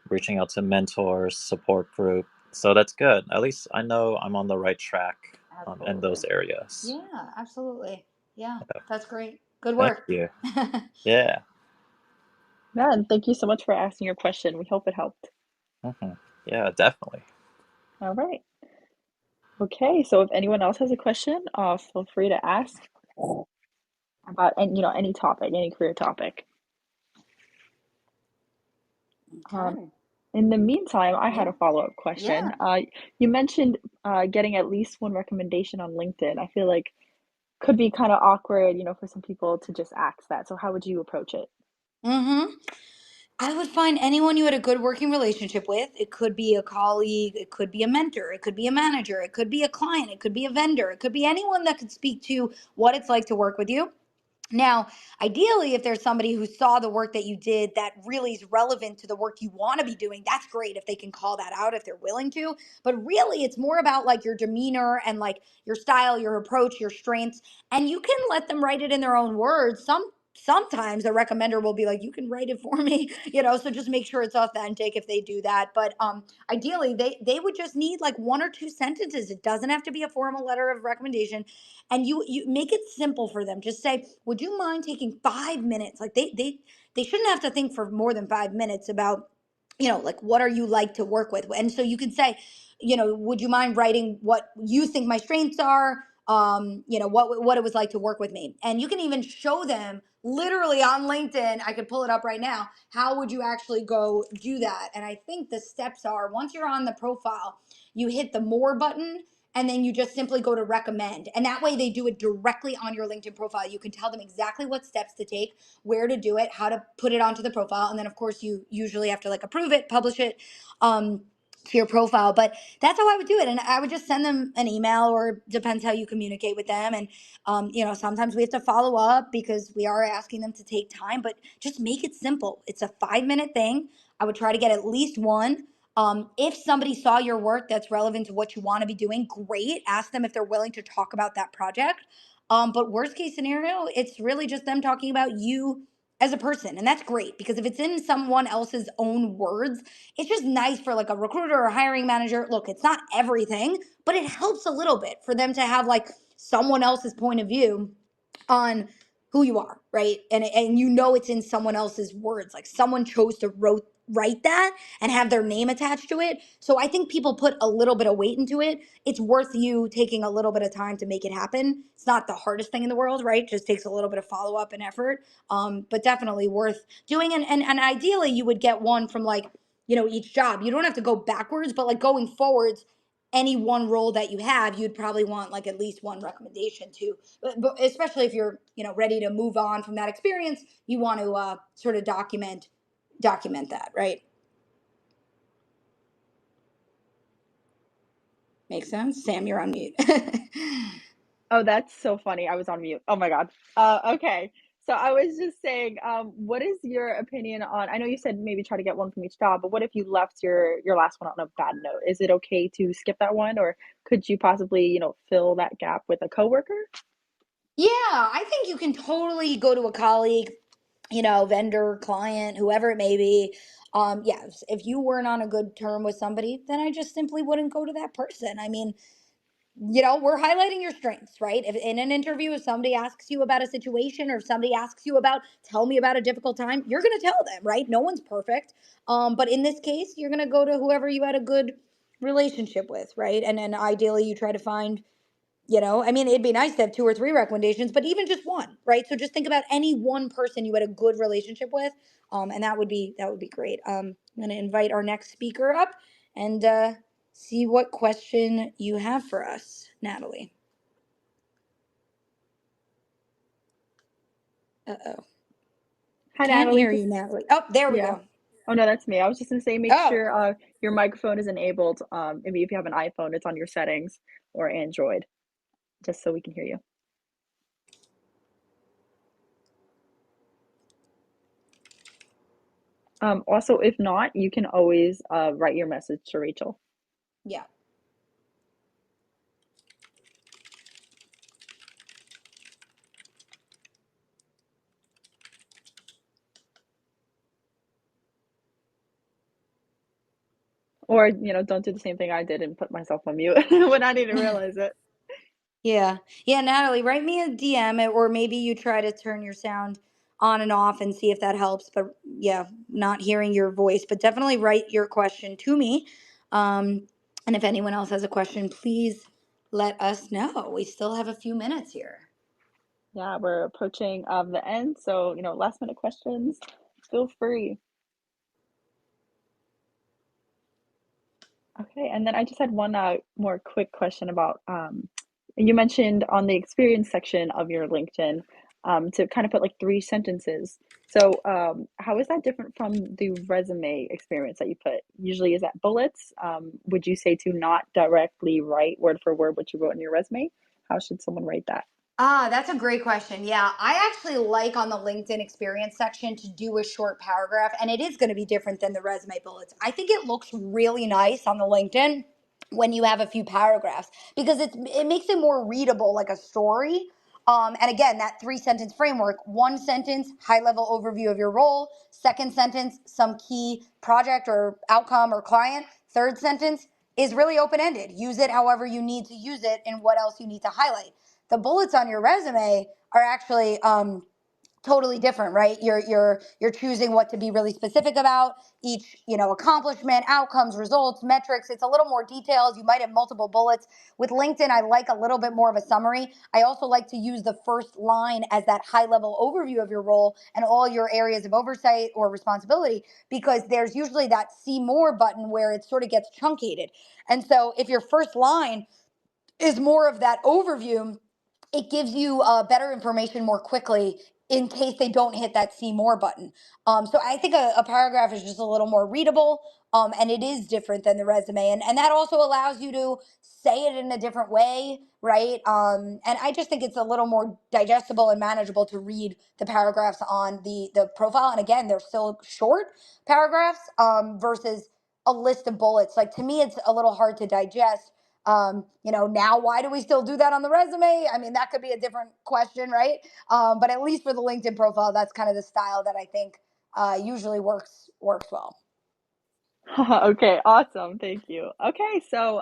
reaching out to mentors, support group. So that's good. At least I know I'm on the right track in those Absolutely. areas. Yeah, absolutely. Yeah, that's great. Good Thank work. you. Yeah. Yeah, and thank you so much for asking your question. We hope it helped. Hmm. Yeah, definitely. All right. Okay, so if anyone else has a question, feel free to ask about any topic, any career topic. Um, Okay. in the meantime, I had Yeah. a follow-up Yeah. question. You mentioned getting at least one recommendation on LinkedIn. I feel like could be kind of awkward, for some people to just ask that. So how would you approach it? Mm-hmm. I would find anyone you had a good working relationship with. It could be a colleague, it could be a mentor, it could be a manager, it could be a client, it could be a vendor, it could be anyone that could speak to what it's like to work with you. Now, ideally, if there's somebody who saw the work that you did that really is relevant to the work you want to be doing, that's great if they can call that out, if they're willing to. But really, it's more about like your demeanor and like your style, your approach, your strengths, and you can let them write it in their own words. Sometimes the recommender will be like, you can write it for me, so just make sure it's authentic if they do that. But ideally, they would just need like one or two sentences. It doesn't have to be a formal letter of recommendation, and you make it simple for them. Just say, would you mind taking 5 minutes? Like, they shouldn't have to think for more than 5 minutes about, like, what are you like to work with. And so you can say, would you mind writing what you think my strengths are, what it was like to work with me. And you can even show them literally on LinkedIn. I could pull it up right now. How would you actually go do that? And I think the steps are, once you're on the profile, you hit the more button, and then you just simply go to recommend. And that way they do it directly on your LinkedIn profile. You can tell them exactly what steps to take, where to do it, how to put it onto the profile. And then of course you usually have to like approve it, publish it. to your profile. But that's how I would do it. And I would just send them an email, or depends how you communicate with them. And, sometimes we have to follow up because we are asking them to take time, but just make it simple. It's a 5-minute thing. I would try to get at least one. If somebody saw your work that's relevant to what you want to be doing, great. Ask them if they're willing to talk about that project. But worst case scenario, it's really just them talking about you as a person. And that's great, because if it's in someone else's own words, it's just nice for like a recruiter or a hiring manager. Look, it's not everything, but it helps a little bit for them to have like someone else's point of view on who you are, right? And it's in someone else's words. Like someone chose to write that and have their name attached to it. So I think people put a little bit of weight into it. It's worth you taking a little bit of time to make it happen. It's not the hardest thing in the world, right? It just takes a little bit of follow up and effort. But definitely worth doing. And ideally you would get one from like, each job. You don't have to go backwards, but like going forwards, any one role that you have, you'd probably want like at least one recommendation to, but especially if you're, ready to move on from that experience, you want to sort of document that, right? Makes sense? Sam, you're on mute. Oh, that's so funny. I was on mute. Oh my God. Okay. So I was just saying, what is your opinion on, I know you said maybe try to get one from each job, but what if you left your last one on a bad note? Is it okay to skip that one, or could you possibly, fill that gap with a coworker? Yeah, I think you can totally go to a colleague, vendor, client, whoever it may be. Yeah, if you weren't on a good term with somebody, then I just simply wouldn't go to that person. I mean, we're highlighting your strengths, right? If in an interview, if somebody asks you about a situation, or if somebody asks you tell me about a difficult time, you're going to tell them, right? No one's perfect. But in this case, you're going to go to whoever you had a good relationship with, right? And then ideally you try to find, I mean, it'd be nice to have 2 or 3 recommendations, but even just one, right? So just think about any one person you had a good relationship with. And that would be great. I'm going to invite our next speaker up and, see what question you have for us, Natalie. Uh-oh. Hi, Can't Natalie. hear you, Natalie. Oh, there we Yeah. go. Oh no, that's me. I was just gonna say, make Oh, sure your microphone is enabled. Maybe if you have an iPhone, it's on your settings, or Android, just so we can hear you. Also, if not, you can always write your message to Rachel. yeah. Or, don't do the same thing I did and put myself on mute when I didn't realize it. Yeah. Yeah, Natalie, write me a DM, or maybe you try to turn your sound on and off and see if that helps. But yeah, not hearing your voice, but definitely write your question to me. And if anyone else has a question, please let us know. We still have a few minutes here. Yeah, we're approaching the end, so, last minute questions, feel free. Okay, and then I just had one more quick question about you mentioned on the experience section of your LinkedIn to kind of put like 3 sentences. So how is that different from the resume experience that you put? Usually, is that bullets? Would you say to not directly write word for word what you wrote in your resume? How should someone write that? Ah, that's a great question. Yeah, I actually like on the LinkedIn experience section to do a short paragraph, and it is going to be different than the resume bullets. I think it looks really nice on the LinkedIn when you have a few paragraphs, because it makes it more readable, like a story. And again, that 3 sentence framework: 1 sentence, high level overview of your role; 2nd sentence, some key project or outcome or client; 3rd sentence is really open ended. Use it however you need to use it and what else you need to highlight. The bullets on your resume are actually totally different, right? You're choosing what to be really specific about each, accomplishment, outcomes, results, metrics. It's a little more details. You might have multiple bullets. With LinkedIn, I like a little bit more of a summary. I also like to use the first line as that high level overview of your role and all your areas of oversight or responsibility, because there's usually that see more button where it sort of gets truncated. And so if your first line is more of that overview, it gives you better information more quickly in case they don't hit that see more button. So I think a paragraph is just a little more readable, and it is different than the resume, and that also allows you to say it in a different way, right? And I just think it's a little more digestible and manageable to read the paragraphs on the profile. And again, they're still short paragraphs, versus a list of bullets. Like, to me, it's a little hard to digest. Now, why do we still do that on the resume? I mean, that could be a different question, right? But at least for the LinkedIn profile, that's kind of the style that I think usually works well. Okay, awesome. Thank you. Okay, so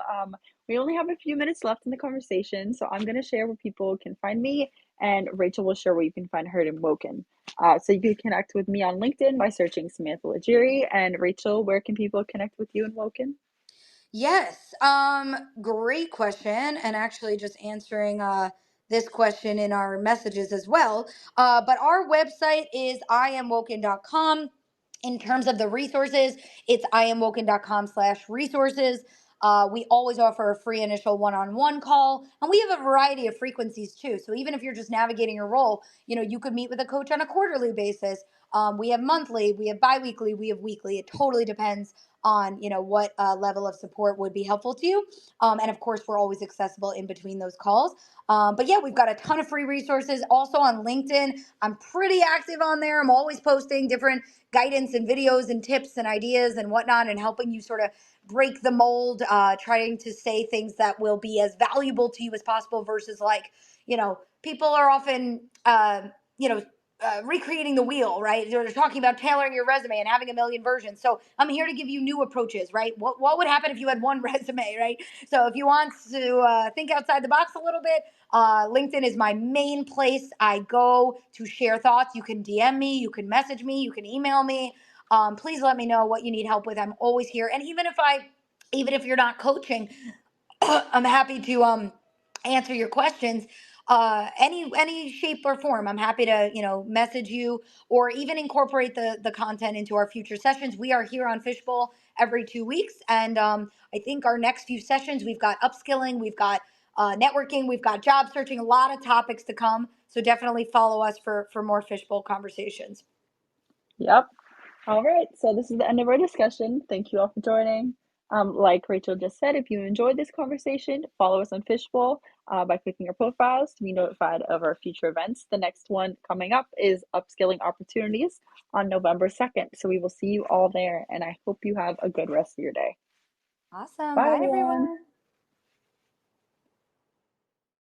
we only have a few minutes left in the conversation, so I'm going to share where people can find me, and Rachel will share where you can find her in Woken. So you can connect with me on LinkedIn by searching Samantha Legere. And Rachel, where can people connect with you in Woken? Yes, great question, and actually just answering this question in our messages as well. But our website is iamwoken.com. In terms of the resources, it's iamwoken.com/resources. We always offer a free initial one-on-one call, and we have a variety of frequencies too. So even if you're just navigating your role, you could meet with a coach on a quarterly basis. We have monthly, we have biweekly, we have weekly. It totally depends on what level of support would be helpful to you, and of course we're always accessible in between those calls. But yeah, we've got a ton of free resources also on LinkedIn. I'm pretty active on there. I'm always posting different guidance and videos and tips and ideas and whatnot, and helping you sort of break the mold, trying to say things that will be as valuable to you as possible versus, like, people are often you know recreating the wheel, right? They're talking about tailoring your resume and having a million versions. So I'm here to give you new approaches, right? What would happen if you had one resume, right? So if you want to think outside the box a little bit, LinkedIn is my main place I go to share thoughts. You can DM me, you can message me, you can email me. Please let me know what you need help with. I'm always here. And even if you're not coaching, I'm happy to answer your questions, any shape or form. I'm happy to message you, or even incorporate the content into our future sessions. We are here on Fishbowl every 2 weeks, and I think our next few sessions, we've got upskilling, we've got networking, we've got job searching, a lot of topics to come. So definitely follow us for more Fishbowl conversations. Yep. All right, so this is the end of our discussion. Thank you all for joining. Like Rachel just said, if you enjoyed this conversation, follow us on Fishbowl by clicking our profiles to be notified of our future events. The next one coming up is Upskilling Opportunities on November 2nd. So we will see you all there, and I hope you have a good rest of your day. Awesome. Bye, Bye, everyone. everyone.